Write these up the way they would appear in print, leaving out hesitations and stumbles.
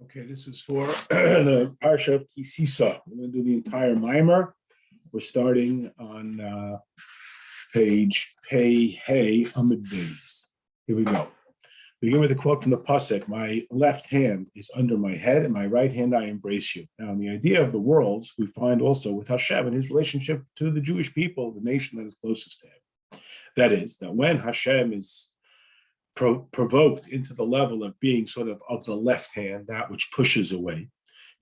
Okay, this is for the Parsha of Kisisa. We're going to do the entire mimer. We're starting on page Pei Hey Amud Beis. Here we go. Begin with a quote from the Pasuk. My left hand is under my head, and my right hand I embrace you. Now, in the idea of the worlds, we find also with Hashem and his relationship to the Jewish people, the nation that is closest to him. That is, that when Hashem is provoked into the level of being sort of the left hand, that which pushes away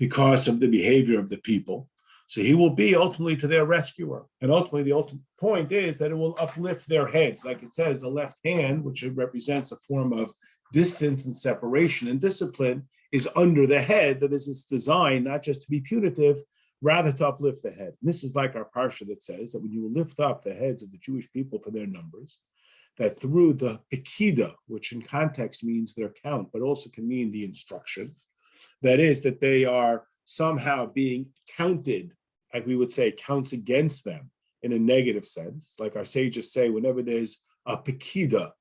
because of the behavior of the people. So he will be ultimately to their rescuer. And ultimately, the ultimate point is that it will uplift their heads. Like it says, the left hand, which represents a form of distance and separation and discipline, is under the head. That is, it's designed not just to be punitive, rather to uplift the head. And this is like our parsha that says that when you lift up the heads of the Jewish people for their numbers, that through the Pekida, which in context means their count, but also can mean the instruction, that is, that they are somehow being counted, like we would say, counts against them in a negative sense. Like our sages say, whenever there's a Pekida,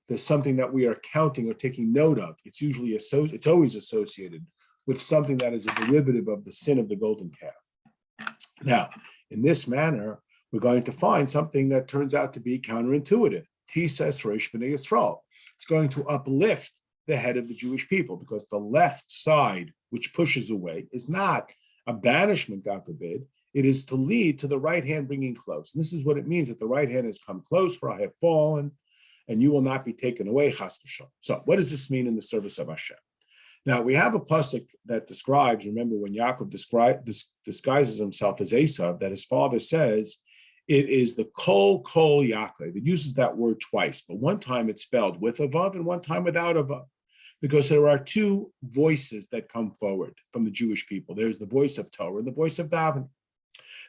there's something that we are counting or taking note of. It's usually it's always associated with something that is a derivative of the sin of the golden calf. Now, in this manner, we're going to find something that turns out to be counterintuitive. It's going to uplift the head of the Jewish people, because the left side, which pushes away, is not a banishment, God forbid. It is to lead to the right hand bringing close. And this is what it means, that the right hand has come close, for I have fallen, and you will not be taken away, chas v'shalom. So what does this mean in the service of Hashem? Now, we have a pasuk that describes, remember when Yaakov disguises himself as Esav, that his father says, it is the kol Yaakov. It uses that word twice, but one time it's spelled with a vav and one time without a vav, because there are two voices that come forward from the Jewish people. There's the voice of Torah and the voice of davening.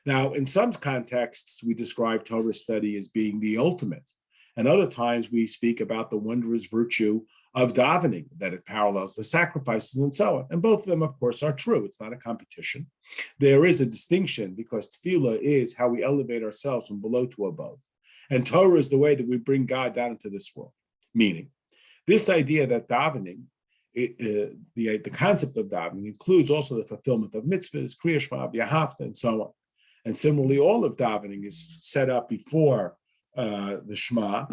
Now, in some contexts, we describe Torah study as being the ultimate, and other times we speak about the wondrous virtue of davening, that it parallels the sacrifices and so on. And both of them, of course, are true. It's not a competition. There is a distinction, because tefillah is how we elevate ourselves from below to above. And Torah is the way that we bring God down into this world. Meaning, this idea that davening, the concept of davening includes also the fulfillment of mitzvahs, kriya shema, v'ahavta, and so on. And similarly, all of davening is set up before the Shema,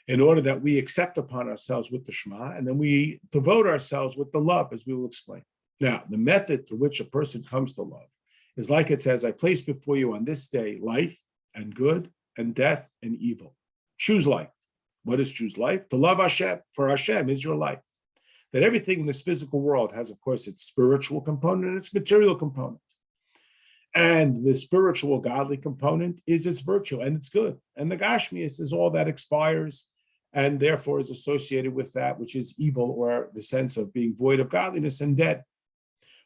in order that we accept upon ourselves with the Shema, and then we devote ourselves with the love, as we will explain. Now, the method through which a person comes to love is like it says, I place before you on this day life and good and death and evil. Choose life. What is choose life? To love Hashem, for Hashem is your life. That everything in this physical world has, of course, its spiritual component and its material component. And the spiritual godly component is its virtue and it's good. And the Gashmias is all that expires and therefore is associated with that which is evil, or the sense of being void of godliness and dead.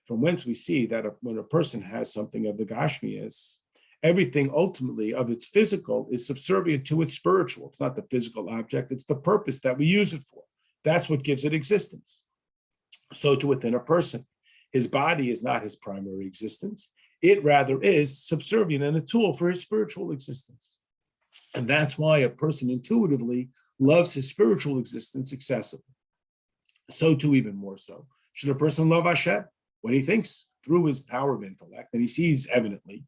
From whence we see that when a person has something of the Gashmias, everything ultimately of its physical is subservient to its spiritual. It's not the physical object, it's the purpose that we use it for. That's what gives it existence. So to within a person, his body is not his primary existence. It rather is subservient and a tool for his spiritual existence. And that's why a person intuitively loves his spiritual existence excessively. So too, even more so, should a person love Hashem when he thinks through his power of intellect, and he sees evidently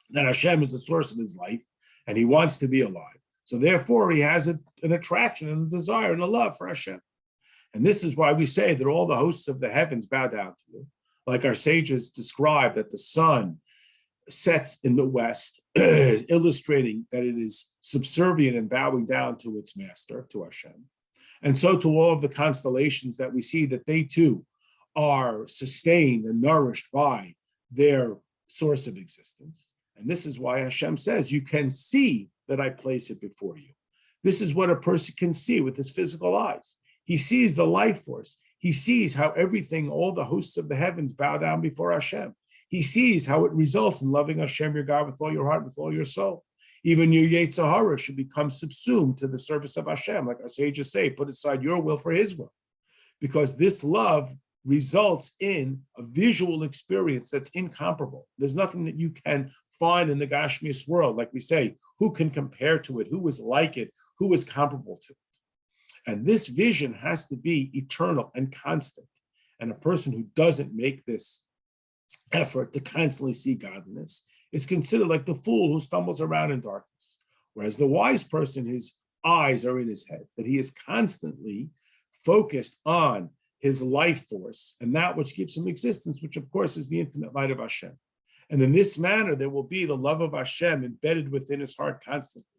that Hashem is the source of his life and he wants to be alive. So therefore, he has an attraction and a desire and a love for Hashem. And this is why we say that all the hosts of the heavens bow down to you. Like our sages describe that the sun sets in the west, illustrating that it is subservient and bowing down to its master, to Hashem. And so to all of the constellations that we see, that they too are sustained and nourished by their source of existence. And this is why Hashem says, you can see that I place it before you. This is what a person can see with his physical eyes. He sees the life force. He sees how everything, all the hosts of the heavens bow down before Hashem. He sees how it results in loving Hashem, your God, with all your heart, with all your soul. Even your Yetzer Hara should become subsumed to the service of Hashem. Like our sages say, put aside your will for his will. Because this love results in a visual experience that's incomparable. There's nothing that you can find in the Gashmias world. Like we say, who can compare to it? Who is like it? Who is comparable to it? And this vision has to be eternal and constant. And a person who doesn't make this effort to constantly see godliness is considered like the fool who stumbles around in darkness. Whereas the wise person, his eyes are in his head, that he is constantly focused on his life force and that which gives him existence, which of course is the infinite light of Hashem. And in this manner, there will be the love of Hashem embedded within his heart constantly.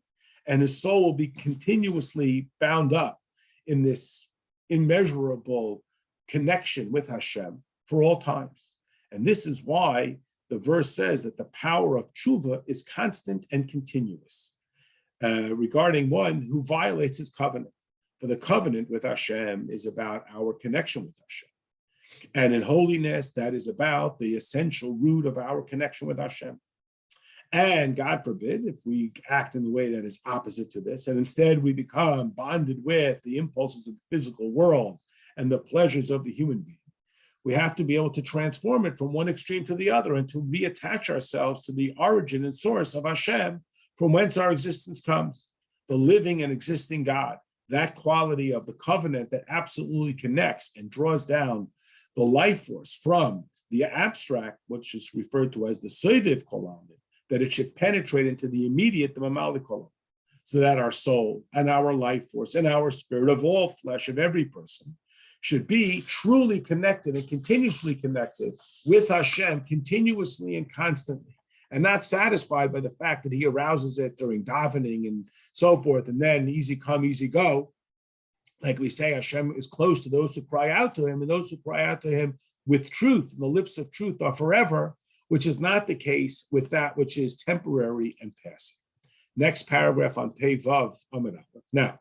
And his soul will be continuously bound up in this immeasurable connection with Hashem for all times. And this is why the verse says that the power of tshuva is constant and continuous regarding one who violates his covenant. For the covenant with Hashem is about our connection with Hashem. And in holiness, that is about the essential root of our connection with Hashem. And God forbid, if we act in the way that is opposite to this, and instead we become bonded with the impulses of the physical world and the pleasures of the human being, we have to be able to transform it from one extreme to the other and to reattach ourselves to the origin and source of Hashem, from whence our existence comes, the living and existing God, that quality of the covenant that absolutely connects and draws down the life force from the abstract, which is referred to as the soiviv kolam, that it should penetrate into the immediate, the mamalı kolam, so that our soul and our life force and our spirit of all flesh of every person should be truly connected and continuously connected with Hashem continuously and constantly, and not satisfied by the fact that he arouses it during davening and so forth, and then easy come, easy go. Like we say, Hashem is close to those who cry out to him, and those who cry out to him with truth, and the lips of truth are forever, which is not the case with that which is temporary and passing. Next paragraph on Pei Vav Amud Aleph. Now,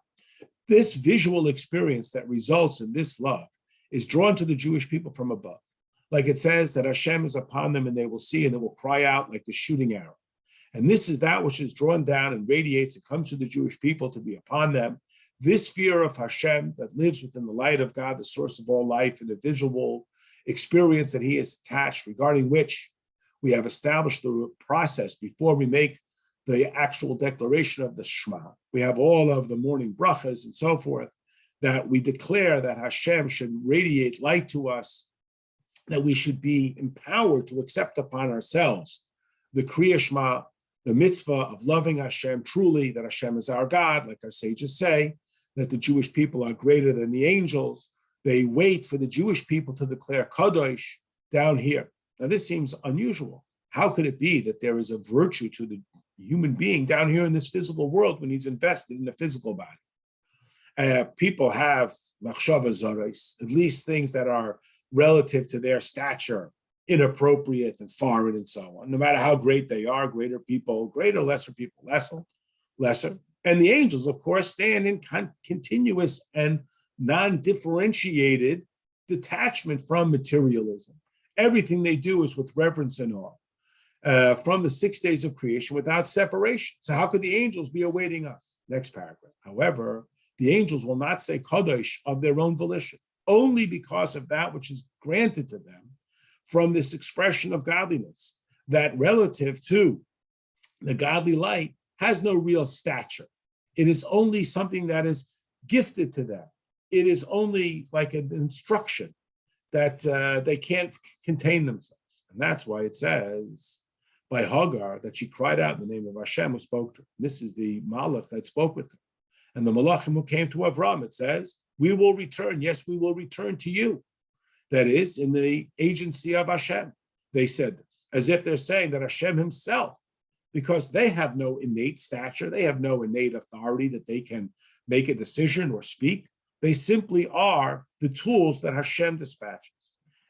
this visual experience that results in this love is drawn to the Jewish people from above. Like it says that Hashem is upon them and they will see and they will cry out like the shooting arrow. And this is that which is drawn down and radiates and comes to the Jewish people to be upon them. This fear of Hashem that lives within the light of God, the source of all life, and the visual experience that he is attached, regarding which we have established the process before we make the actual declaration of the Shema. We have all of the morning brachas and so forth, that we declare that Hashem should radiate light to us, that we should be empowered to accept upon ourselves the Kriya Shema, the mitzvah of loving Hashem truly, that Hashem is our God, like our sages say, that the Jewish people are greater than the angels. They wait for the Jewish people to declare Kadosh down here. Now this seems unusual. How could it be that there is a virtue to the human being down here in this physical world when he's invested in a physical body? People have machshava zaros, at least things that are relative to their stature, inappropriate and foreign and so on. No matter how great they are, greater people, greater, lesser people, lesser. And the angels, of course, stand in continuous and non-differentiated detachment from materialism. Everything they do is with reverence and awe. From the 6 days of creation without separation. So how could the angels be awaiting us? Next paragraph. However, the angels will not say Kadosh of their own volition, only because of that which is granted to them from this expression of godliness, that relative to the godly light has no real stature. It is only something that is gifted to them. It is only like an instruction that they can't contain themselves. And that's why it says by Hagar that she cried out in the name of Hashem who spoke to her. This is the malach that spoke with her. And the malachim who came to Avram, it says, we will return. Yes, we will return to you. That is, in the agency of Hashem. They said this, as if they're saying that Hashem himself, because they have no innate stature, they have no innate authority that they can make a decision or speak. They simply are the tools that Hashem dispatches.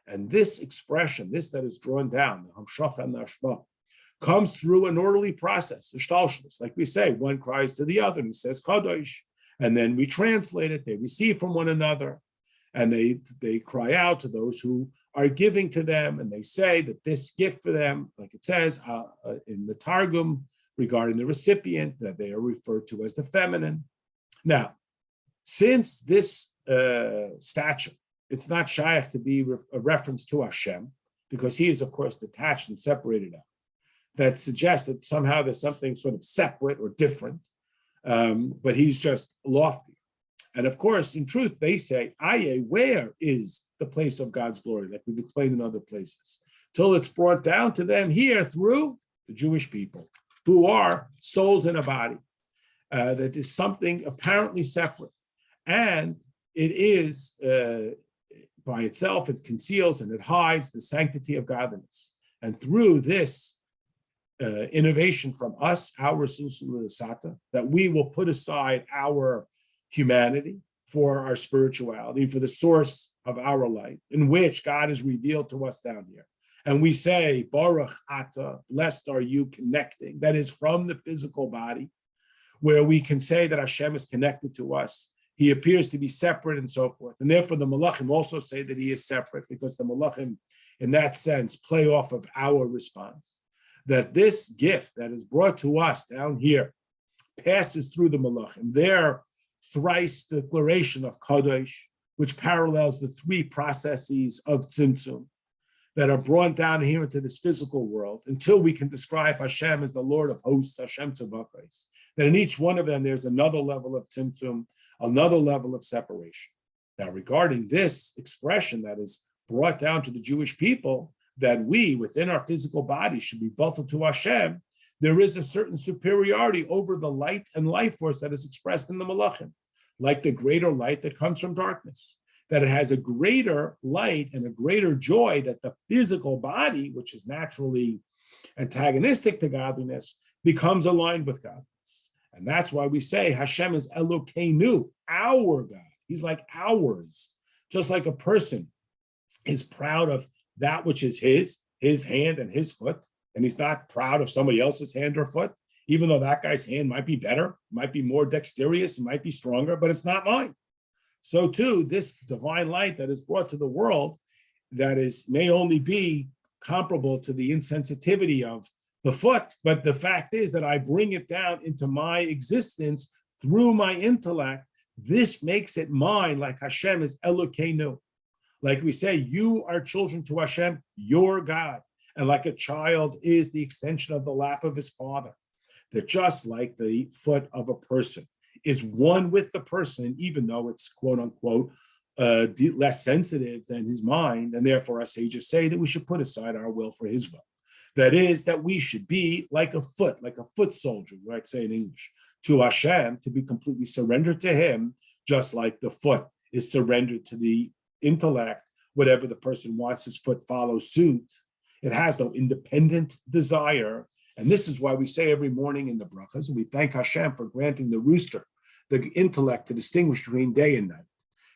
And this expression, this that is drawn down, the hamshach and the hashma, comes through an orderly process, the shtalshlus. Like we say, one cries to the other and he says Kadosh, and then we translate it, they receive from one another, and they cry out to those who are giving to them, and they say that this gift for them, like it says in the Targum regarding the recipient, that they are referred to as the feminine. Now, since this stature, it's not shaykh to be a reference to Hashem, because he is, of course, detached and separated out. That suggests that somehow there's something sort of separate or different, but he's just lofty. And of course, in truth, they say, Aye, where is the place of God's glory? Like we've explained in other places. Till it's brought down to them here through the Jewish people, who are souls in a body. That is something apparently separate. And it is, by itself, it conceals and it hides the sanctity of godliness. And through this innovation from us, our Sata, that we will put aside our humanity for our spirituality, for the source of our light, in which God is revealed to us down here. And we say, Baruch Ata, blessed are you, connecting. That is from the physical body, where we can say that Hashem is connected to us. He appears to be separate and so forth. And therefore the Malachim also say that he is separate, because the Malachim, in that sense, play off of our response. That this gift that is brought to us down here passes through the Malachim. Their thrice declaration of Kadosh, which parallels the three processes of Tzimtzum that are brought down here into this physical world, until we can describe Hashem as the Lord of hosts, Hashem Tzavakos. That in each one of them, there's another level of Tzimtzum, another level of separation. Now, regarding this expression that is brought down to the Jewish people, that we, within our physical body, should be batel to Hashem, there is a certain superiority over the light and life force that is expressed in the Malachim, like the greater light that comes from darkness. That it has a greater light and a greater joy that the physical body, which is naturally antagonistic to godliness, becomes aligned with godliness. And that's why we say Hashem is Elokeinu, our God. He's like ours. Just like a person is proud of that which is his hand and his foot, and he's not proud of somebody else's hand or foot, even though that guy's hand might be better, might be more dexterous, it might be stronger, but it's not mine. So too, this divine light that is brought to the world, that is may only be comparable to the insensitivity of the foot, but the fact is that I bring it down into my existence through my intellect. This makes it mine, like Hashem is Elokeinu. Like we say, you are children to Hashem, your God. And like a child is the extension of the lap of his father. That just like the foot of a person is one with the person, even though it's quote unquote less sensitive than his mind. And therefore our sages say that we should put aside our will for his will. That is, that we should be like a foot soldier, like say in English, to Hashem, to be completely surrendered to him, just like the foot is surrendered to the intellect. Whatever the person wants, his foot follows suit. It has no independent desire. And this is why we say every morning in the brachas, we thank Hashem for granting the rooster the intellect to distinguish between day and night.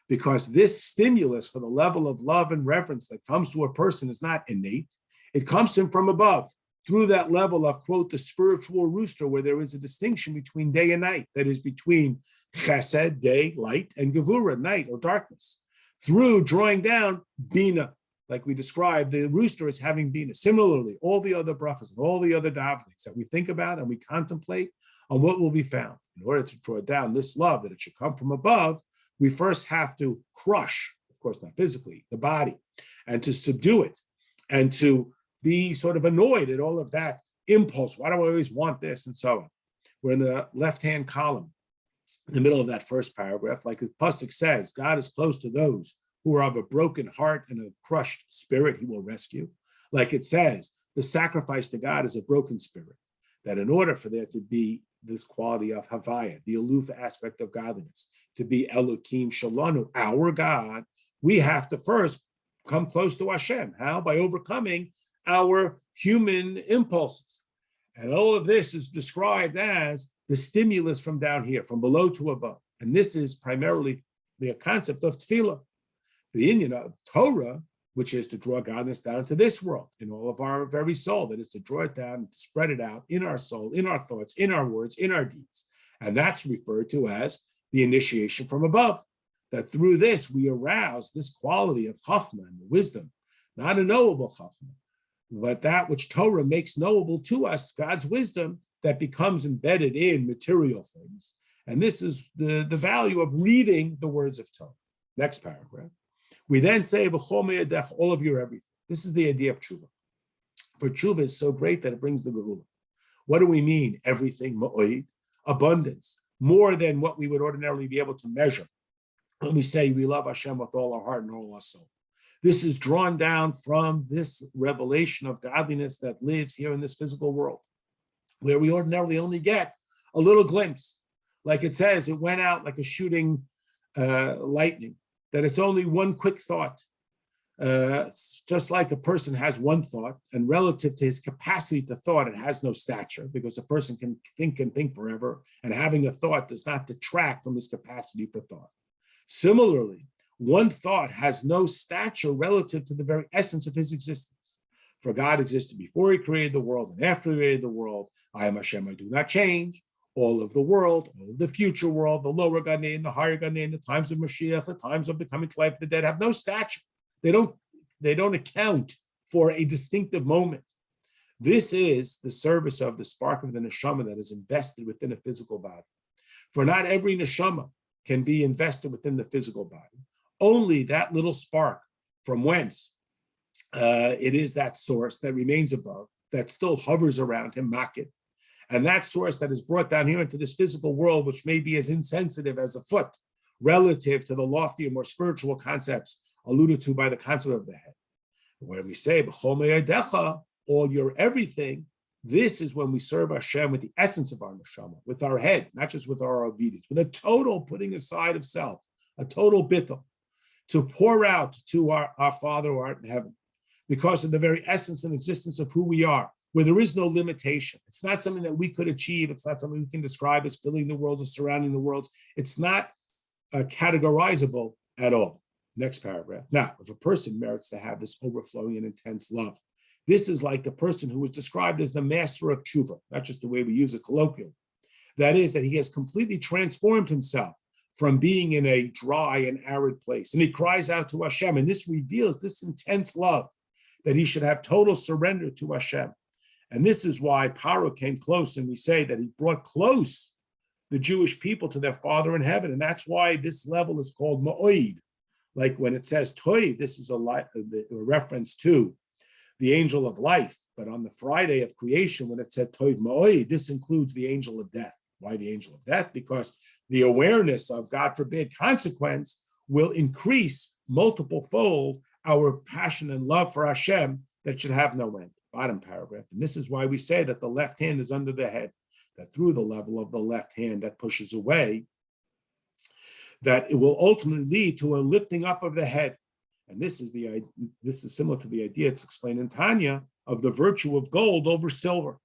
Because this stimulus for the level of love and reverence that comes to a person is not innate. It comes to him from above, through that level of, quote, the spiritual rooster, where there is a distinction between day and night, that is between chesed, day, light, and gevura, night or darkness, through drawing down bina, like we described, the rooster is having bina. Similarly, all the other brachas and all the other davenings that we think about and we contemplate on what will be found. In order to draw down this love, that it should come from above, we first have to crush, of course not physically, the body, and to subdue it, and to be sort of annoyed at all of that impulse. Why do I always want this? And so on. We're in the left-hand column, in the middle of that first paragraph, like the pasuk says, God is close to those who are of a broken heart and a crushed spirit, he will rescue. Like it says, the sacrifice to God is a broken spirit, that in order for there to be this quality of Havaya, the aloof aspect of godliness, to be Elokim Shalanu, our God, we have to first come close to Hashem. How? By overcoming our human impulses. And all of this is described as the stimulus from down here, from below to above. And this is primarily the concept of tefillah, the Indian of Torah, which is to draw godliness down to this world, in all of our very soul, that is to draw it down and to spread it out in our soul, in our thoughts, in our words, in our deeds. And that's referred to as the initiation from above, that through this we arouse this quality of chachma and wisdom, not a knowable chachma, but that which Torah makes knowable to us, God's wisdom that becomes embedded in material things. And this is the value of reading the words of Torah. Next paragraph. We then say, all of your everything. This is the idea of tshuva. For tshuva is so great that it brings the geula. What do we mean? Everything, ma'oid, abundance, more than what we would ordinarily be able to measure when we say we love Hashem with all our heart and all our soul. This is drawn down from this revelation of godliness that lives here in this physical world, where we ordinarily only get a little glimpse. Like it says, it went out like a shooting lightning, that it's only one quick thought. Just like a person has one thought, and relative to his capacity to thought, it has no stature, because a person can think forever, and having a thought does not detract from his capacity for thought. Similarly, one thought has no stature relative to the very essence of his existence. For God existed before he created the world and after he created the world. I am Hashem, I do not change. All of the world, all of the future world, the lower Gadol, the higher Gadol, the times of Mashiach, the times of the coming to life of the dead have no stature. They don't account for a distinctive moment. This is the service of the spark of the neshama that is invested within a physical body. For not every neshama can be invested within the physical body. Only that little spark from whence it is that source that remains above, that still hovers around him, makit. And that source that is brought down here into this physical world, which may be as insensitive as a foot, relative to the loftier, more spiritual concepts alluded to by the concept of the head. When we say, all your everything, this is when we serve Hashem with the essence of our neshama, with our head, not just with our obedience, with a total putting aside of self, a total bittul, to pour out to our Father who art in heaven, because of the very essence and existence of who we are, where there is no limitation. It's not something that we could achieve. It's not something we can describe as filling the world or surrounding the world. It's not categorizable at all. Next paragraph. Now, if a person merits to have this overflowing and intense love, this is like the person who was described as the master of tshuva, not just the way we use it colloquially. That is, that he has completely transformed himself from being in a dry and arid place. And he cries out to Hashem, and this reveals this intense love, that he should have total surrender to Hashem. And this is why Paro came close, and we say that he brought close the Jewish people to their Father in heaven. And that's why this level is called Ma'oid. Like when it says Toy, this is a reference to the angel of life. But on the Friday of creation, when it said Toiv Ma'oid, this includes the angel of death. Why the angel of death? Because the awareness of, God forbid, consequence will increase multiple fold our passion and love for Hashem that should have no end. Bottom paragraph. And this is why we say that the left hand is under the head, that through the level of the left hand that pushes away, that it will ultimately lead to a lifting up of the head. And this is similar to the idea it's explained in Tanya of the virtue of gold over silver,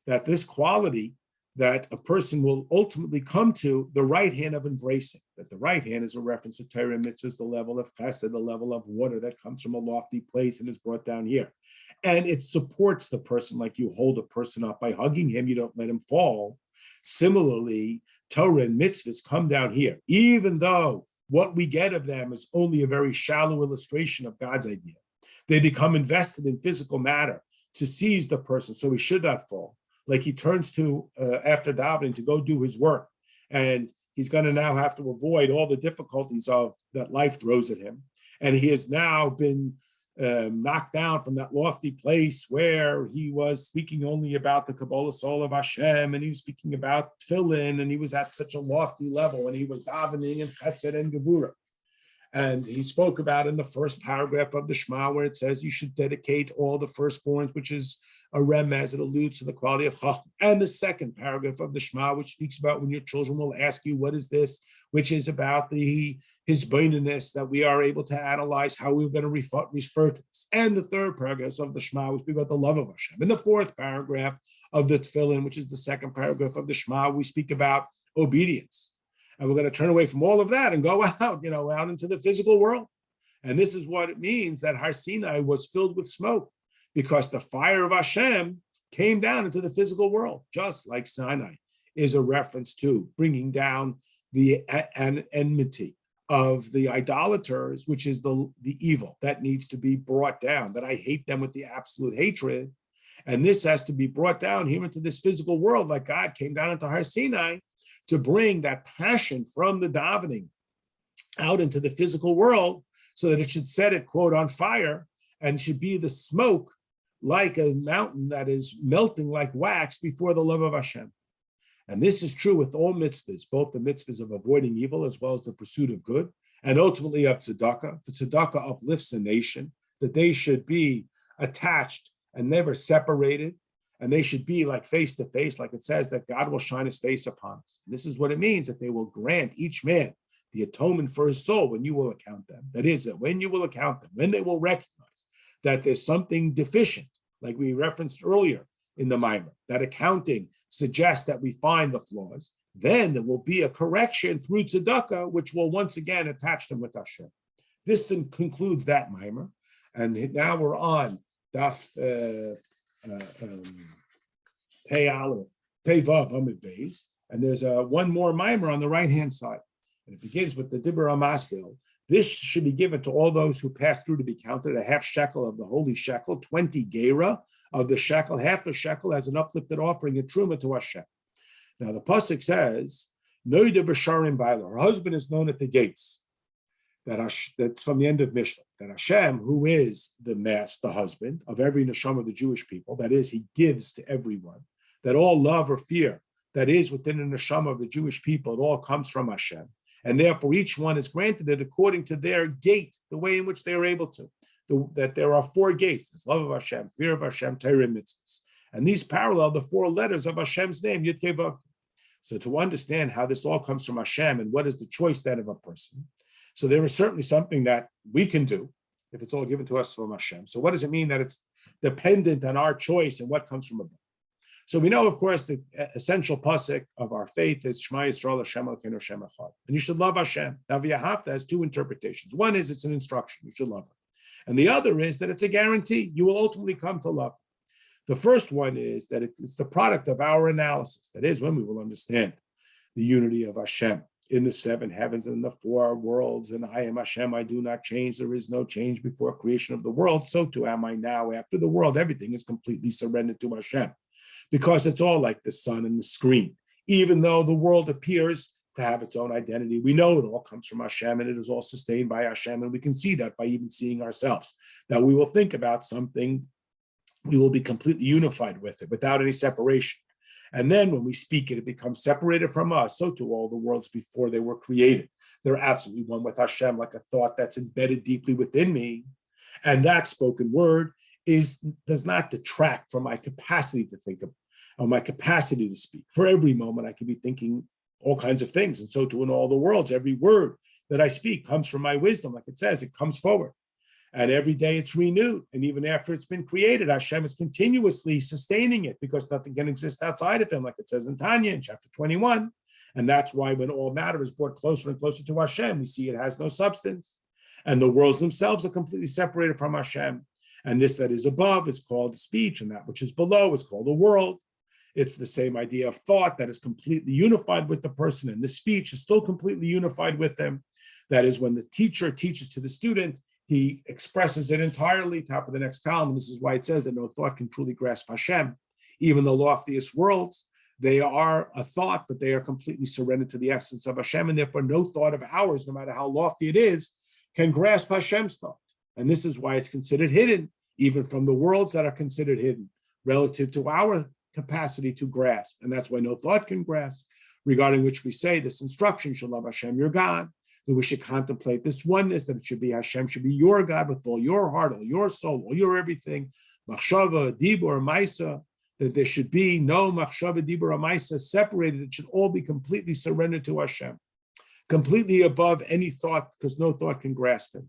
that this quality that a person will ultimately come to the right hand of embracing, that the right hand is a reference to Torah and mitzvahs, the level of chesed, the level of water that comes from a lofty place and is brought down here. And it supports the person, like you hold a person up by hugging him, you don't let him fall. Similarly, Torah and mitzvahs come down here, even though what we get of them is only a very shallow illustration of God's idea. They become invested in physical matter to seize the person so he should not fall. Like he turns to, after davening, to go do his work. And he's going to now have to avoid all the difficulties of that life throws at him. And he has now been knocked down from that lofty place where he was speaking only about the Kabbalah soul of Hashem, and he was speaking about tefillin, and he was at such a lofty level, and he was davening in chesed and gevura. And he spoke about in the first paragraph of the Shema, where it says you should dedicate all the firstborns, which is a remez, it alludes to the quality of chacham. And the second paragraph of the Shema, which speaks about when your children will ask you, what is this? Which is about his beingness, that we are able to analyze how we're going to refer to this. And the third paragraph of the Shema, which speaks about the love of Hashem. And the fourth paragraph of the tefillin, which is the second paragraph of the Shema, we speak about obedience. And we're going to turn away from all of that and go out, out into the physical world. And this is what it means that Har Sinai was filled with smoke, because the fire of Hashem came down into the physical world, just like Sinai is a reference to bringing down the enmity of the idolaters, which is the evil that needs to be brought down, that I hate them with the absolute hatred. And this has to be brought down here into this physical world, like God came down into Har Sinai to bring that passion from the davening out into the physical world, so that it should set it, quote, on fire, and should be the smoke like a mountain that is melting like wax before the love of Hashem. And this is true with all mitzvahs, both the mitzvahs of avoiding evil as well as the pursuit of good, and ultimately of tzedakah. The tzedakah uplifts a nation, that they should be attached and never separated, and they should be like face to face, like it says that God will shine his face upon us. And this is what it means, that they will grant each man the atonement for his soul when you will account them. That is, that when you will account them, when they will recognize that there's something deficient, like we referenced earlier in the mimer, that accounting suggests that we find the flaws, then there will be a correction through tzedakah, which will once again attach them with Hashem. This then concludes that mimer. And now we're on Daf Pei Aleph, Pei Vav Amid Beis, and there's one more mimer on the right-hand side. And it begins with the Dibur HaMaskil. This should be given to all those who pass through to be counted, a half shekel of the holy shekel, 20 gera of the shekel, half a shekel as an uplifted offering, a truma to Hashem. Now the pasuk says, Noida b'sharim b'ayla. Her husband is known at the gates. That's from the end of Mishnah. That Hashem, who is the husband of every neshama of the Jewish people, that is, he gives to everyone. That all love or fear that is within the neshama of the Jewish people, it all comes from Hashem. And therefore, each one is granted it according to their gate, the way in which they are able to. That there are 4 gates: there's love of Hashem, fear of Hashem, Torah mitzvahs. And these parallel the 4 letters of Hashem's name, Yud Kei Vav. So to understand how this all comes from Hashem and what is the choice then of a person. So there is certainly something that we can do if it's all given to us from Hashem. So what does it mean that it's dependent on our choice and what comes from above? So we know, of course, the essential pasuk of our faith is Shema Yisrael Hashem Elokeinu Hashem Echad. And you should love Hashem. Now, V'ahavta has 2 interpretations. One is it's an instruction, you should love Him. And the other is that it's a guarantee, you will ultimately come to love Him. The first one is that it's the product of our analysis. That is when we will understand the unity of Hashem in the 7 heavens and the 4 worlds. And I am Hashem, I do not change. There is no change before creation of the world. So too am I now after the world. Everything is completely surrendered to Hashem. Because it's all like the sun and the screen. Even though the world appears to have its own identity, we know it all comes from Hashem and it is all sustained by Hashem. And we can see that by even seeing ourselves. That we will think about something, we will be completely unified with it without any separation. And then when we speak it, it becomes separated from us. So too all the worlds before they were created. They're absolutely one with Hashem, like a thought that's embedded deeply within me. And that spoken word does not detract from my capacity to think of, or my capacity to speak. For every moment, I can be thinking all kinds of things. And so too in all the worlds, every word that I speak comes from my wisdom. Like it says, it comes forward. And every day it's renewed. And even after it's been created, Hashem is continuously sustaining it because nothing can exist outside of him, like it says in Tanya in chapter 21. And that's why when all matter is brought closer and closer to Hashem, we see it has no substance. And the worlds themselves are completely separated from Hashem. And this that is above is called speech, and that which is below is called a world. It's the same idea of thought that is completely unified with the person, and the speech is still completely unified with them. That is, when the teacher teaches to the student, he expresses it entirely, top of the next column. And this is why it says that no thought can truly grasp Hashem. Even the loftiest worlds, they are a thought, but they are completely surrendered to the essence of Hashem, and therefore no thought of ours, no matter how lofty it is, can grasp Hashem's thought. And this is why it's considered hidden, even from the worlds that are considered hidden, relative to our capacity to grasp. And that's why no thought can grasp, regarding which we say this instruction, shall love Hashem, your God, that we should contemplate this oneness, that it should be Hashem, should be your God with all your heart, all your soul, all your everything, machshava, dibur, maisa, that there should be no machshava, dibur, maisa separated. It should all be completely surrendered to Hashem, completely above any thought, because no thought can grasp him.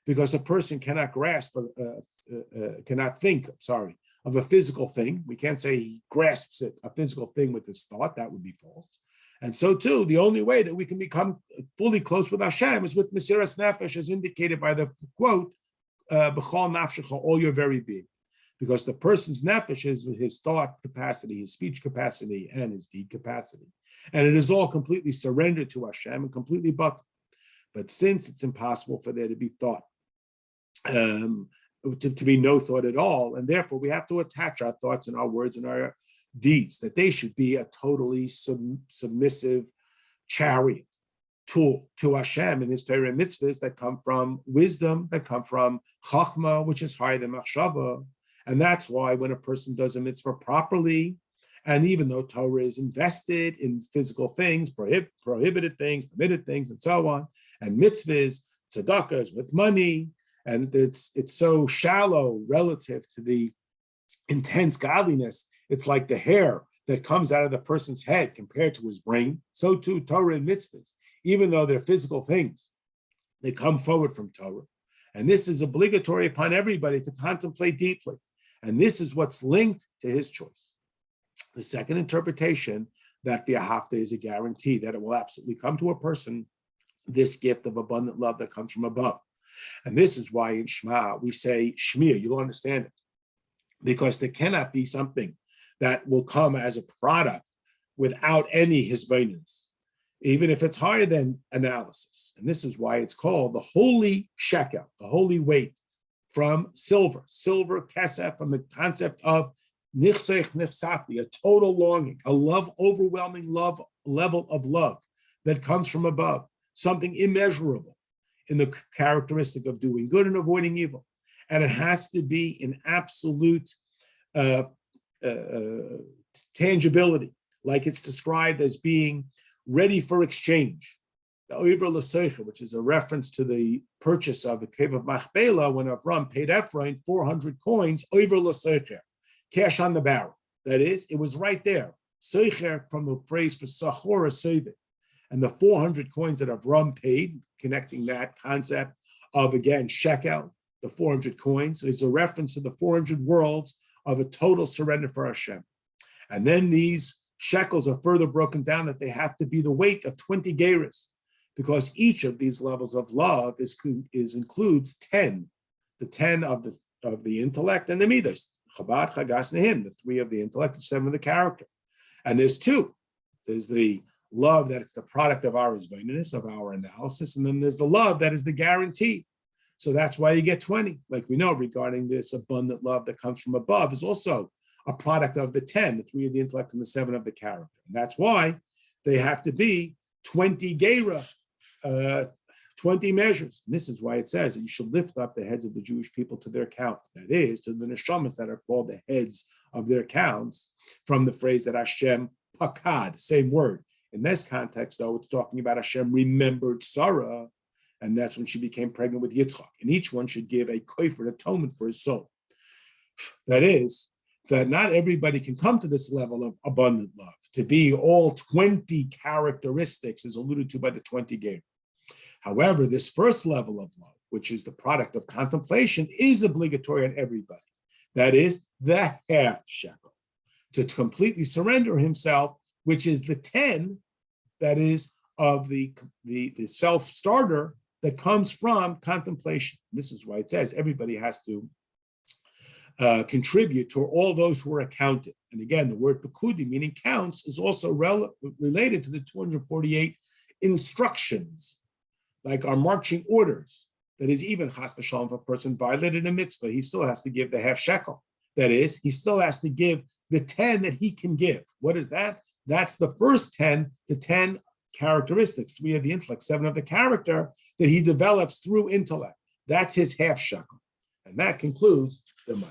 Because a person cannot grasp, cannot think, of a physical thing. We can't say he grasps it, a physical thing with his thought. That would be false. And so too, the only way that we can become fully close with Hashem is with Mesiras Nefesh, as indicated by the quote, B'chol nafshecha, all your very being. Because the person's nefesh is his thought capacity, his speech capacity, and his deed capacity. And it is all completely surrendered to Hashem and completely bottled. But since it's impossible for there to be thought, to be no thought at all, and therefore we have to attach our thoughts and our words and our deeds, that they should be a totally submissive chariot tool to Hashem and his Torah mitzvahs that come from wisdom, that come from chachma, which is higher than machshava. And that's why when a person does a mitzvah properly And even though Torah is invested in physical things, prohibited things, permitted things, and so on, and mitzvahs, tzedakahs with money, and it's so shallow relative to the intense godliness, it's like the hair that comes out of the person's head compared to his brain. So too Torah and mitzvahs, even though they're physical things, they come forward from Torah. And this is obligatory upon everybody to contemplate deeply. And this is what's linked to his choice. The second interpretation, that v'ahavta is a guarantee that it will absolutely come to a person, this gift of abundant love that comes from above. And this is why in Shema we say Shmiya, you'll understand it. Because there cannot be something that will come as a product without any hisbonenus, even if it's higher than analysis. And this is why it's called the holy shekel, the holy weight from silver kesef, from the concept of nichsech nichsafti, a total longing, a love, overwhelming love, level of love that comes from above, something immeasurable in the characteristic of doing good and avoiding evil. And it has to be in absolute tangibility, like it's described as being ready for exchange. The Oivra L'Seicha, which is a reference to the purchase of the cave of Machpelah, when Avram paid Ephraim 400 coins, Oivra L'Seicha, cash on the barrel. That is, it was right there. Seicher from the phrase for Sachor Seibit. And the 400 coins that Avram paid, connecting that concept of, again, shekel, the 400 coins, is a reference to the 400 worlds of a total surrender for Hashem. And then these shekels are further broken down that they have to be the weight of 20 geras, because each of these levels of love includes 10, the 10 of the intellect and the midas, Chabad, Chagas, Nehim, the 3 of the intellect, the 7 of the character. And there's 2. There's the love that it's the product of our hisbonenus, of our analysis, and then there's the love that is the guarantee. So that's why you get 20. Like we know regarding this abundant love that comes from above is also a product of the 10, the 3 of the intellect and the 7 of the character. And that's why they have to be 20 gera, 20 measures. And this is why it says that you should lift up the heads of the Jewish people to their count. That is, to the neshamas that are called the heads of their counts, from the phrase that Hashem pakad, same word. In this context, though, it's talking about Hashem remembered Sarah, and that's when she became pregnant with Yitzchak. And each one should give a kofer, atonement for his soul. That is, that not everybody can come to this level of abundant love, to be all 20 characteristics as alluded to by the 20 ger. However, this first level of love, which is the product of contemplation, is obligatory on everybody. That is the half shekel, to completely surrender himself, which is the 10, that is, of the self-starter that comes from contemplation. This is why it says everybody has to contribute to all those who are accounted. And again, the word pekudi, meaning counts, is also related to the 248 instructions, like our marching orders. That is, even chas v'shalom, if a person violated a mitzvah, he still has to give the half shekel. That is, he still has to give the 10 that he can give. What is that? That's the first 10, the 10 characteristics, 3 of the intellect, 7 of the character, that he develops through intellect. That's his half shekel. And that concludes the Maya.